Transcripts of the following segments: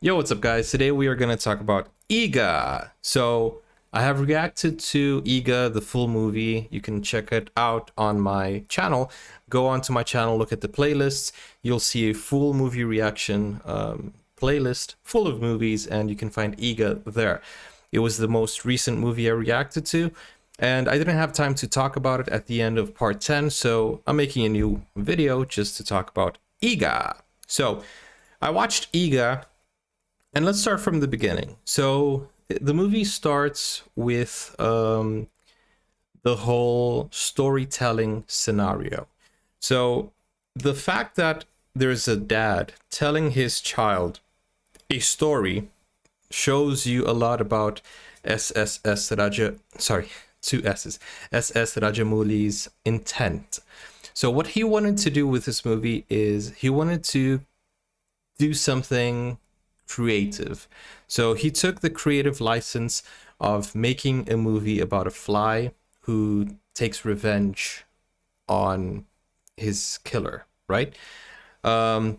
Yo, what's up, guys? Today we are going to talk about EGGA. So I have reacted to EGGA, the full movie. You can check it out on my channel. Go onto my channel, look at the playlists. You'll see a full movie reaction playlist full of movies, and you can find EGGA there. It was the most recent movie I reacted to, and I didn't have time to talk about it at the end of part 10, so I'm making a new video just to talk about EGGA. So I watched EGGA. And let's start from the beginning. So the movie starts with the whole storytelling scenario. So the fact that there's a dad telling his child a story shows you a lot about two S's, SS Rajamouli's intent. So what he wanted to do with this movie is he wanted to do something creative. So he took the creative license of making a movie about a fly who takes revenge on his killer, right? There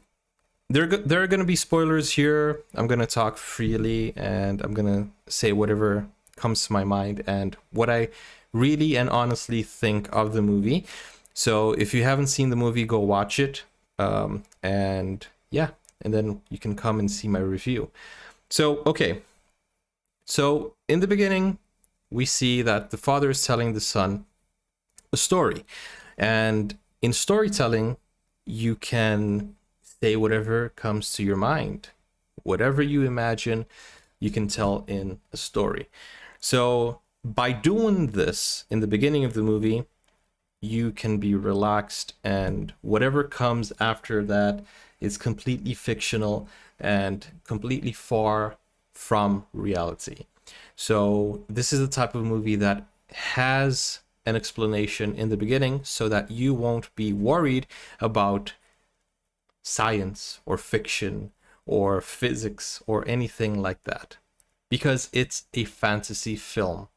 are going to be spoilers here. I'm going to talk freely and I'm going to say whatever comes to my mind and what I really and honestly think of the movie. So if you haven't seen the movie, go watch it. And yeah, and then you can come and see my review. So, okay. So in the beginning, we see that the father is telling the son a story. And in storytelling, you can say whatever comes to your mind. Whatever you imagine, you can tell in a story. So by doing this in the beginning of the movie, you can be relaxed, and whatever comes after that is completely fictional and completely far from reality. So this is the type of movie that has an explanation in the beginning so that you won't be worried about science or fiction or physics or anything like that, because it's a fantasy film.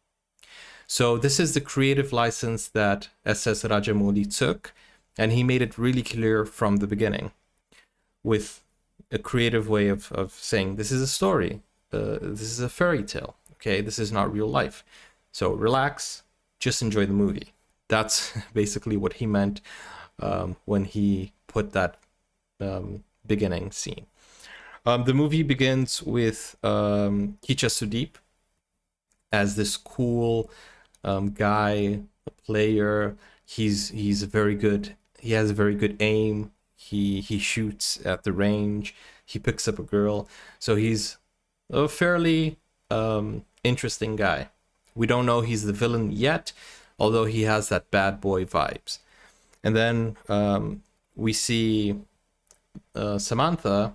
So this is the creative license that SS Rajamouli took, and he made it really clear from the beginning with a creative way of saying, this is a story, this is a fairy tale, okay? This is not real life. So relax, just enjoy the movie. That's basically what he meant when he put that beginning scene. The movie begins with Kiccha Sudeep as this cool guy, a player. He's very good. He has a very good aim. He shoots at the range. He picks up a girl. So he's a fairly interesting guy. We don't know he's the villain yet, although he has that bad boy vibes. And then we see Samantha,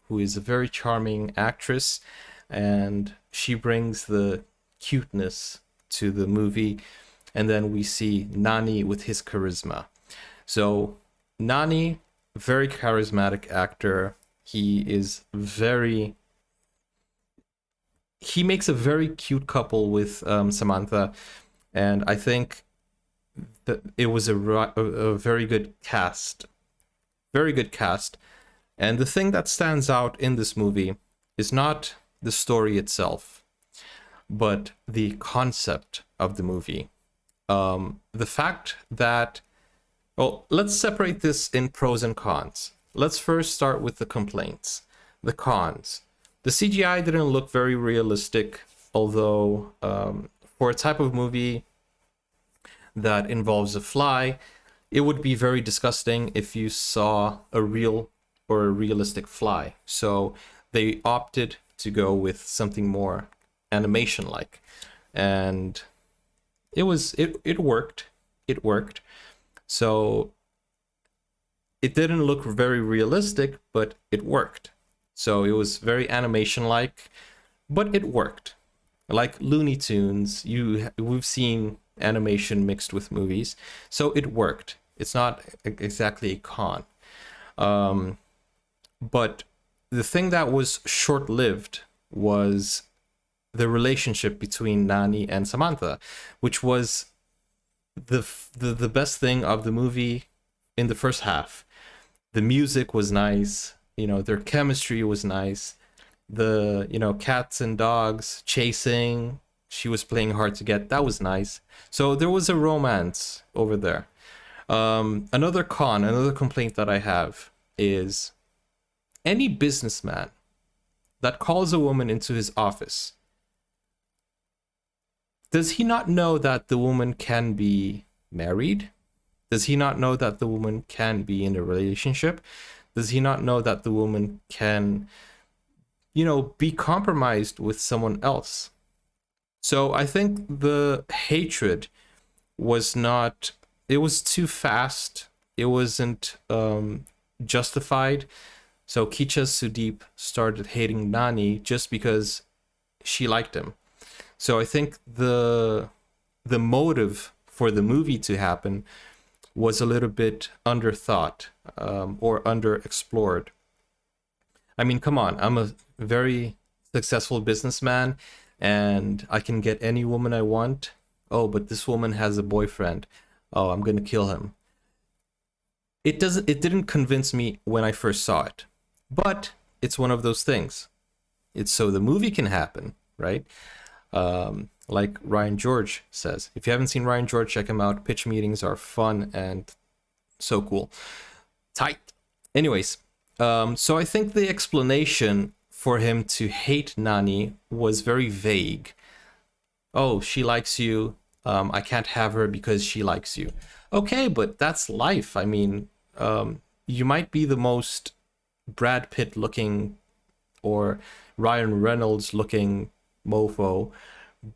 who is a very charming actress, and she brings the cuteness to the movie. And then we see Nani with his charisma. So Nani, very charismatic actor. He makes a very cute couple with Samantha, and I think that it was a very good cast. Very good cast. And the thing that stands out in this movie is not the story itself, but the concept of the movie. The fact that, well, let's separate this in pros and cons. Let's first start with the complaints. The cons. The CGI didn't look very realistic, although for a type of movie that involves a fly, it would be very disgusting if you saw a real or a realistic fly. So they opted to go with something more animation-like, and it worked. It worked. So it didn't look very realistic, but it worked. So it was very animation-like, but it worked. Like Looney Tunes, we've seen animation mixed with movies, so it worked. It's not exactly a con. But the thing that was short-lived was the relationship between Nani and Samantha, which was the best thing of the movie in the first half. The music was nice, you know, their chemistry was nice, the, you know, cats and dogs chasing. She was playing hard to get. That was nice. So there was a romance over there. Another complaint that I have is any businessman that calls a woman into his office, does he not know that the woman can be married? Does he not know that the woman can be in a relationship? Does he not know that the woman can, you know, be compromised with someone else? So I think the hatred was not, it was too fast. It wasn't justified. So Kiccha Sudeep started hating Nani just because she liked him. So I think the motive for the movie to happen was a little bit underthought, or underexplored. I mean, come on, I'm a very successful businessman and I can get any woman I want. Oh, but this woman has a boyfriend. Oh, I'm gonna kill him. It didn't convince me when I first saw it. But it's one of those things. It's so the movie can happen, right? Like Ryan George says. If you haven't seen Ryan George, check him out. Pitch meetings are fun and so cool. Tight. Anyways, so I think the explanation for him to hate Nani was very vague. Oh, she likes you. I can't have her because she likes you. Okay, but that's life. I mean, you might be the most Brad Pitt looking or Ryan Reynolds looking mofo,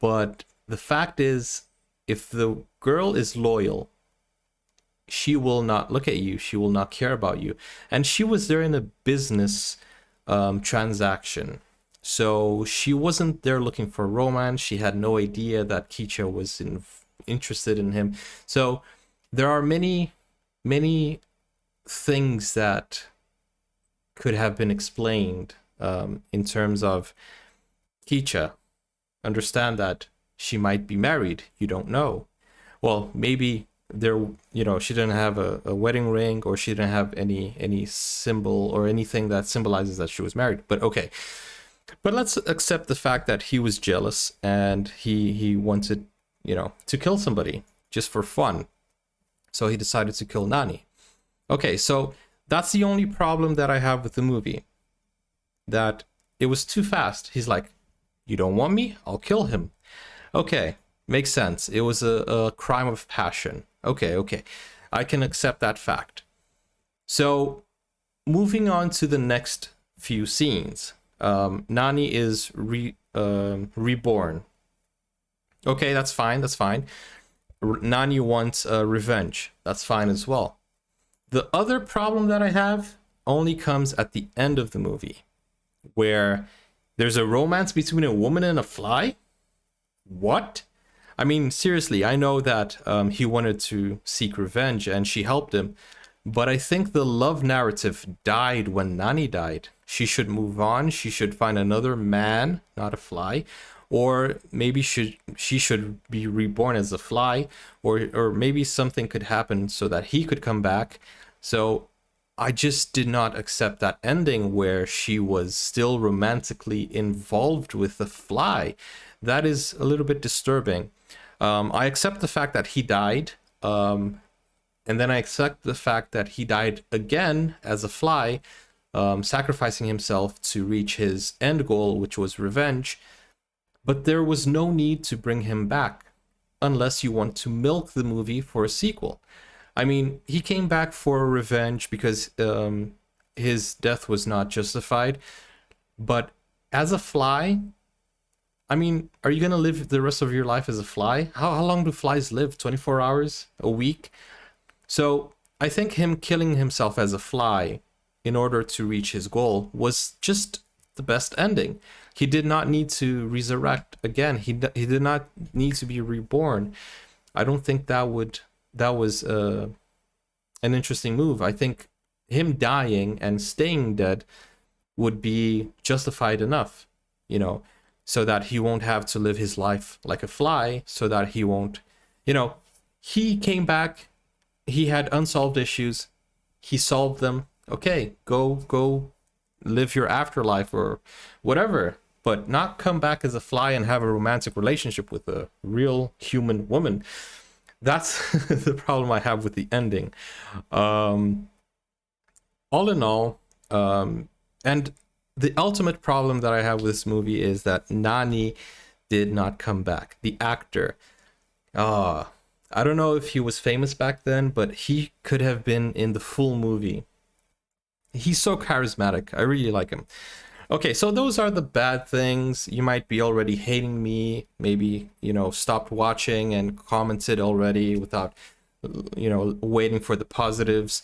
but the fact is, if the girl is loyal, she will not look at you, she will not care about you. And she was there in a business transaction, so she wasn't there looking for romance. She had no idea that Kiccha was interested in him. So there are many things that could have been explained in terms of Kiccha. Understand that she might be married. You don't know. Well, maybe there, you know, she didn't have a wedding ring, or she didn't have any symbol or anything that symbolizes that she was married. But okay. But let's accept the fact that he was jealous and he wanted, you know, to kill somebody just for fun. So he decided to kill Nani. Okay, so that's the only problem that I have with the movie. That it was too fast. He's like, you don't want me? I'll kill him. Okay, makes sense. It was a crime of passion. Okay. I can accept that fact. So, moving on to the next few scenes. Nani is reborn. Okay, that's fine. Nani wants revenge. That's fine as well. The other problem that I have only comes at the end of the movie, where there's a romance between a woman and a fly? What? I mean, seriously, I know that he wanted to seek revenge and she helped him, but I think the love narrative died when Nani died. She should move on. She should find another man, not a fly. Or maybe she should be reborn as a fly, or maybe something could happen so that he could come back. So I just did not accept that ending where she was still romantically involved with the fly. That is a little bit disturbing. I accept the fact that he died, and then I accept the fact that he died again as a fly, sacrificing himself to reach his end goal, which was revenge. But there was no need to bring him back unless you want to milk the movie for a sequel. I mean, he came back for revenge because his death was not justified. But as a fly, I mean, are you going to live the rest of your life as a fly? How long do flies live? 24 hours? A week? So I think him killing himself as a fly in order to reach his goal was just the best ending. He did not need to resurrect again. He did not need to be reborn. I don't think that was an interesting move. I think him dying and staying dead would be justified enough, you know, so that he won't have to live his life like a fly, so that he won't, you know, he came back, he had unsolved issues, he solved them. Okay, go live your afterlife or whatever, but not come back as a fly and have a romantic relationship with a real human woman. That's the problem I have with the ending. All in all, and the ultimate problem that I have with this movie is that Nani did not come back. The actor, I don't know if he was famous back then, but he could have been in the full movie. He's so charismatic. I really like him. Okay, so those are the bad things. You might be already hating me, maybe, stopped watching and commented already without, waiting for the positives.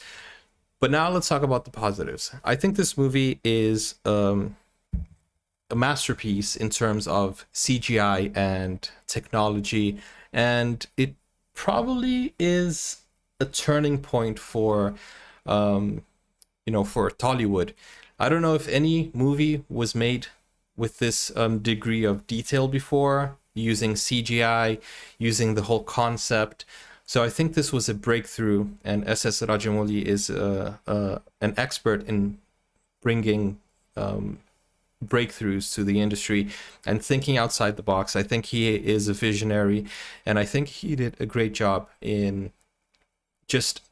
But now let's talk about the positives. I think this movie is a masterpiece in terms of CGI and technology, and it probably is a turning point for, for Tollywood. I don't know if any movie was made with this degree of detail before, using CGI, using the whole concept. So I think this was a breakthrough, and SS Rajamouli is an expert in bringing breakthroughs to the industry and thinking outside the box. I think he is a visionary, and I think he did a great job in just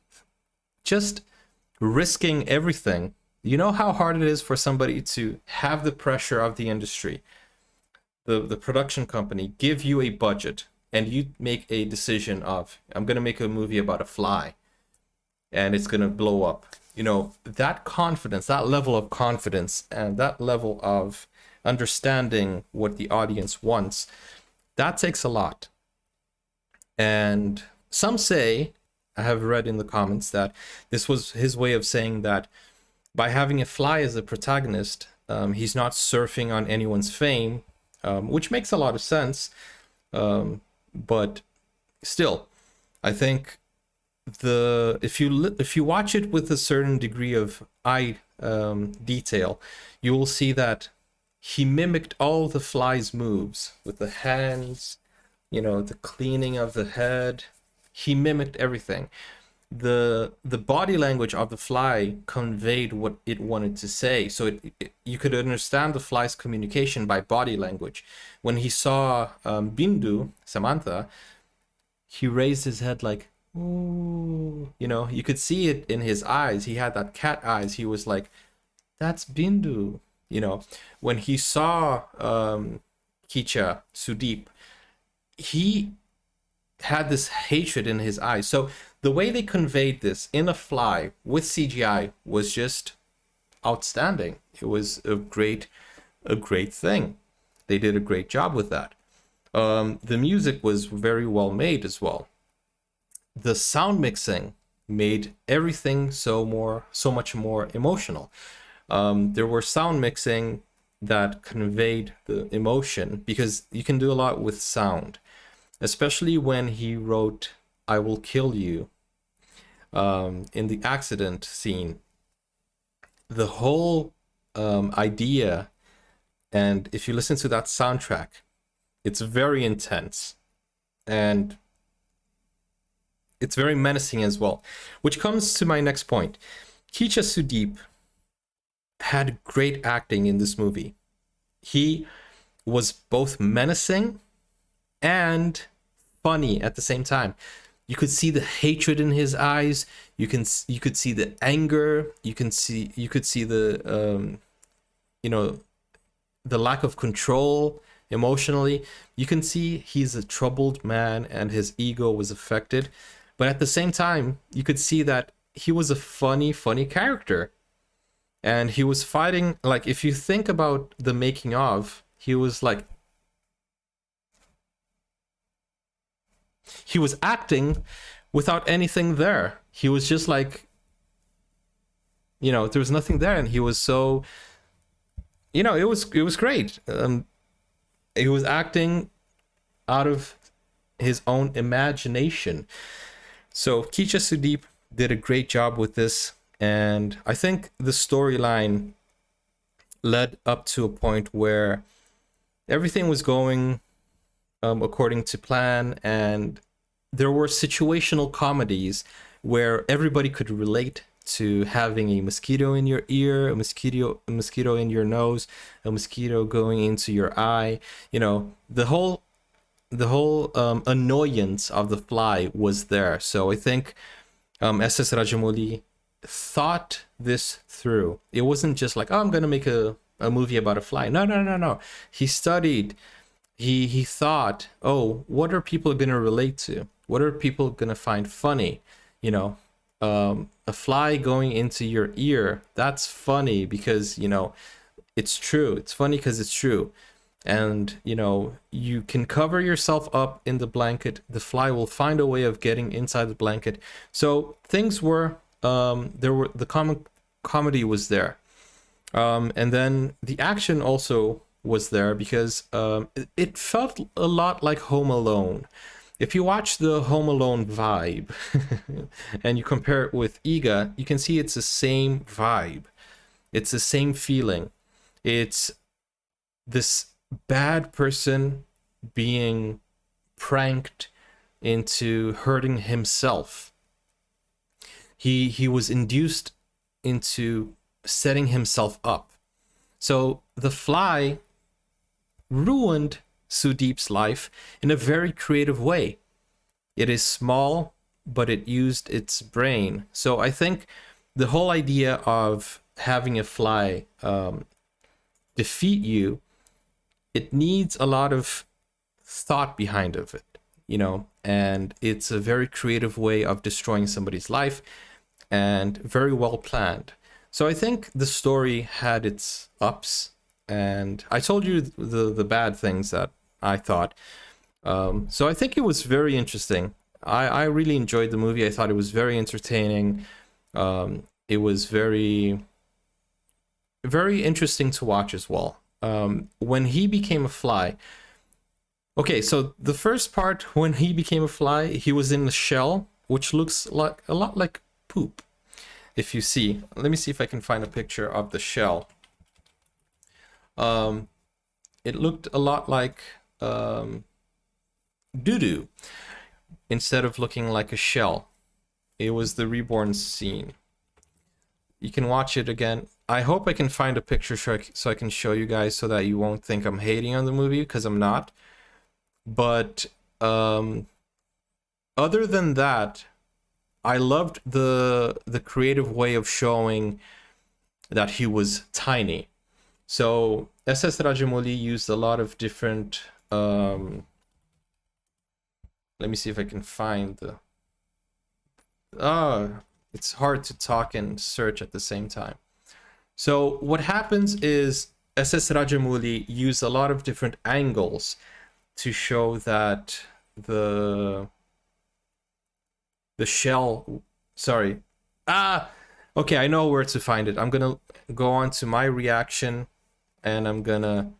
risking everything. You know how hard it is for somebody to have the pressure of the industry, the production company, give you a budget, and you make a decision of, I'm going to make a movie about a fly, and it's going to blow up. That confidence, that level of confidence, and that level of understanding what the audience wants, that takes a lot. And some say, I have read in the comments, that this was his way of saying that by having a fly as a protagonist, he's not surfing on anyone's fame, which makes a lot of sense. But still, I think if you watch it with a certain degree of eye detail, you will see that he mimicked all the fly's moves with the hands, the cleaning of the head. He mimicked everything. The body language of the fly conveyed what it wanted to say, so you could understand the fly's communication by body language. When he saw Bindu, Samantha, he raised his head like, ooh, you could see it in his eyes. He had that cat eyes. He was like, that's Bindu. When he saw Kiccha Sudeep, he had this hatred in his eyes. So the way they conveyed this in a fly with CGI was just outstanding. It was a great thing. They did a great job with that. The music was very well made as well. The sound mixing made everything so much more emotional. There were sound mixing that conveyed the emotion, because you can do a lot with sound, especially when he wrote "I will kill you" in the accident scene. The whole idea, and if you listen to that soundtrack, it's very intense and it's very menacing as well, which comes to my next point. Kiccha Sudeep had great acting in this movie. He was both menacing and funny at the same time. You could see the hatred in his eyes. You could see the anger. You could see the the lack of control emotionally. You can see he's a troubled man and his ego was affected. But at the same time, you could see that he was a funny character. And he was fighting, like, if you think about the making of, he was acting without anything there. He was just like, there was nothing there, and he was so, it was great. He was acting out of his own imagination. So Kiccha Sudeep did a great job with this, and I think the storyline led up to a point where everything was going according to plan, and there were situational comedies where everybody could relate to having a mosquito in your ear, a mosquito in your nose, a mosquito going into your eye. You know, the whole annoyance of the fly was there. So I think SS Rajamouli thought this through. It wasn't just like, oh, I'm gonna make a movie about a fly. No, no, no, no. He studied. He thought, oh, what are people gonna relate to? What are people gonna find funny? You know, a fly going into your ear. That's funny because, you know, it's true. It's funny because it's true. And, you know, you can cover yourself up in the blanket. The fly will find a way of getting inside the blanket. So things were, the comedy was there. And then the action also was there because it felt a lot like Home Alone. If you watch the Home Alone vibe and you compare it with EGGA, you can see it's the same vibe. It's the same feeling. It's this bad person being pranked into hurting himself. He was induced into setting himself up. So the fly ruined Sudeep's life in a very creative way. It is small, but it used its brain. So I think the whole idea of having a fly defeat you, it needs a lot of thought behind of it, you know, and it's a very creative way of destroying somebody's life and very well planned. So I think the story had its ups, and I told you the bad things that I thought. So I think it was very interesting. I really enjoyed the movie. I thought it was very entertaining. It was very, very interesting to watch as well. When he became a fly. Okay, so the first part, when he became a fly, he was in the shell, which looks like a lot like poop. If you see, let me see if I can find a picture of the shell. It looked a lot like doo-doo instead of looking like a shell. It was the reborn scene. You can watch it again. I hope I can find a picture so I can show you guys so that you won't think I'm hating on the movie, because I'm not. But other than that, I loved the creative way of showing that he was tiny. So SS Rajamouli used a lot of different let me see if I can find the it's hard to talk and search at the same time. So what happens is SS Rajamouli used a lot of different angles to show that the shell, sorry. Okay, I know where to find it. I'm gonna go on to my reaction and I'm gonna,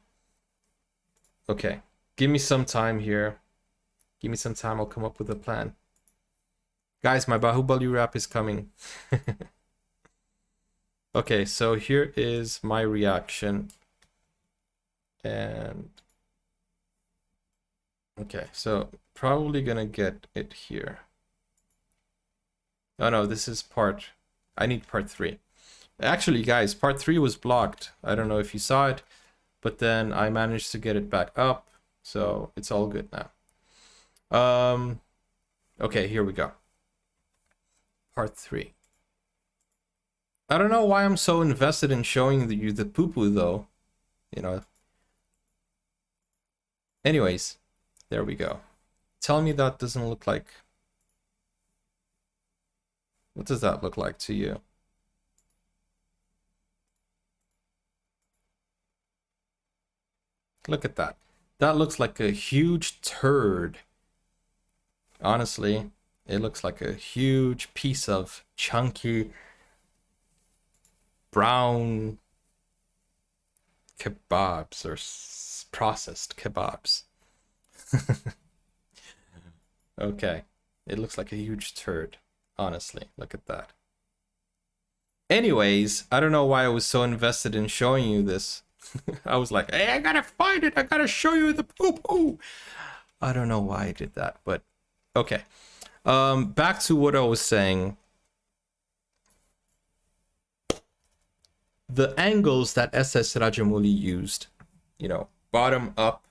okay, give me some time here. Give me some time, I'll come up with a plan. Guys, my Bahubali rap is coming. Okay, so here is my reaction. And okay, so probably gonna get it here. Oh no, this is part, I need part 3. Actually, guys, part 3 was blocked. I don't know if you saw it, but then I managed to get it back up, so it's all good now. Okay, here we go. Part 3. I don't know why I'm so invested in showing you the poo-poo though, you know. Anyways, there we go. Tell me that doesn't look like... What does that look like to you? Look at that. That looks like a huge turd. Honestly, it looks like a huge piece of chunky brown kebabs or processed kebabs. Okay, it looks like a huge turd. Honestly, look at that. Anyways, I don't know why I was so invested in showing you this. I was like, hey, I gotta find it. I gotta show you the poo-poo. I don't know why I did that, but okay. Back to what I was saying. the angles that SS Rajamouli used, you know, bottom up,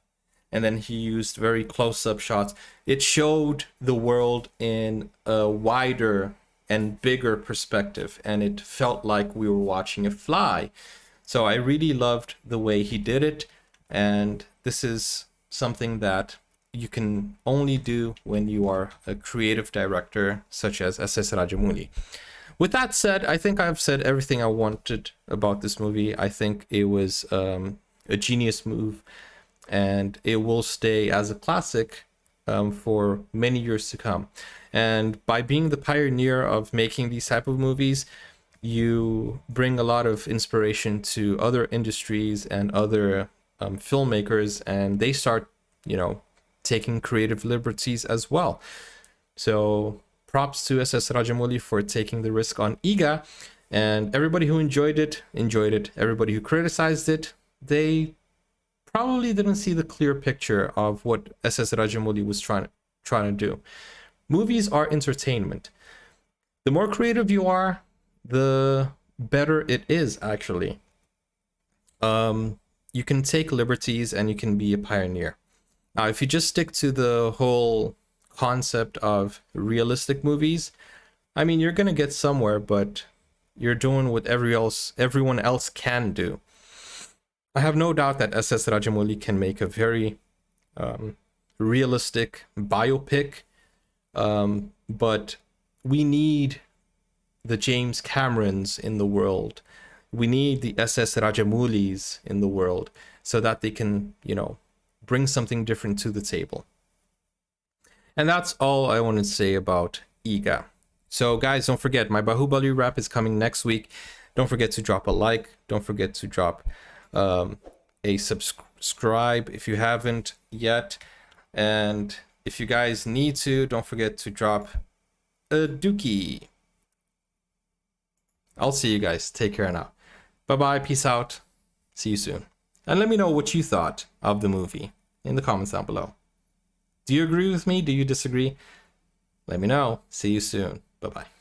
and then he used very close-up shots. It showed the world in a wider and bigger perspective, and it felt like we were watching it fly. So I really loved the way he did it, and this is something that you can only do when you are a creative director such as SS Rajamouli. With that said, I think I've said everything I wanted about this movie. I think it was a genius move, and it will stay as a classic for many years to come. And by being the pioneer of making these type of movies, you bring a lot of inspiration to other industries and other filmmakers, and they start, you know, taking creative liberties as well. So props to SS Rajamouli for taking the risk on EGGA, and everybody who enjoyed it. Everybody who criticized it, they probably didn't see the clear picture of what SS Rajamouli was trying to do. Movies are entertainment. The more creative you are, the better it is, actually. You can take liberties and you can be a pioneer. Now, if you just stick to the whole concept of realistic movies, I mean, you're gonna get somewhere, but you're doing what everyone else can do. I have no doubt that SS Rajamouli can make a very realistic biopic, but we need the James Camerons in the world. We need the SS Rajamoulis in the world so that they can, you know, bring something different to the table. And that's all I want to say about EGGA. So guys, don't forget, my Bahubali wrap is coming next week. Don't forget to drop a like. Don't forget to drop a subscribe if you haven't yet. And if you guys need to, don't forget to drop a dookie. I'll see you guys. Take care now. Bye-bye. Peace out. See you soon. And let me know what you thought of the movie in the comments down below. Do you agree with me? Do you disagree? Let me know. See you soon. Bye-bye.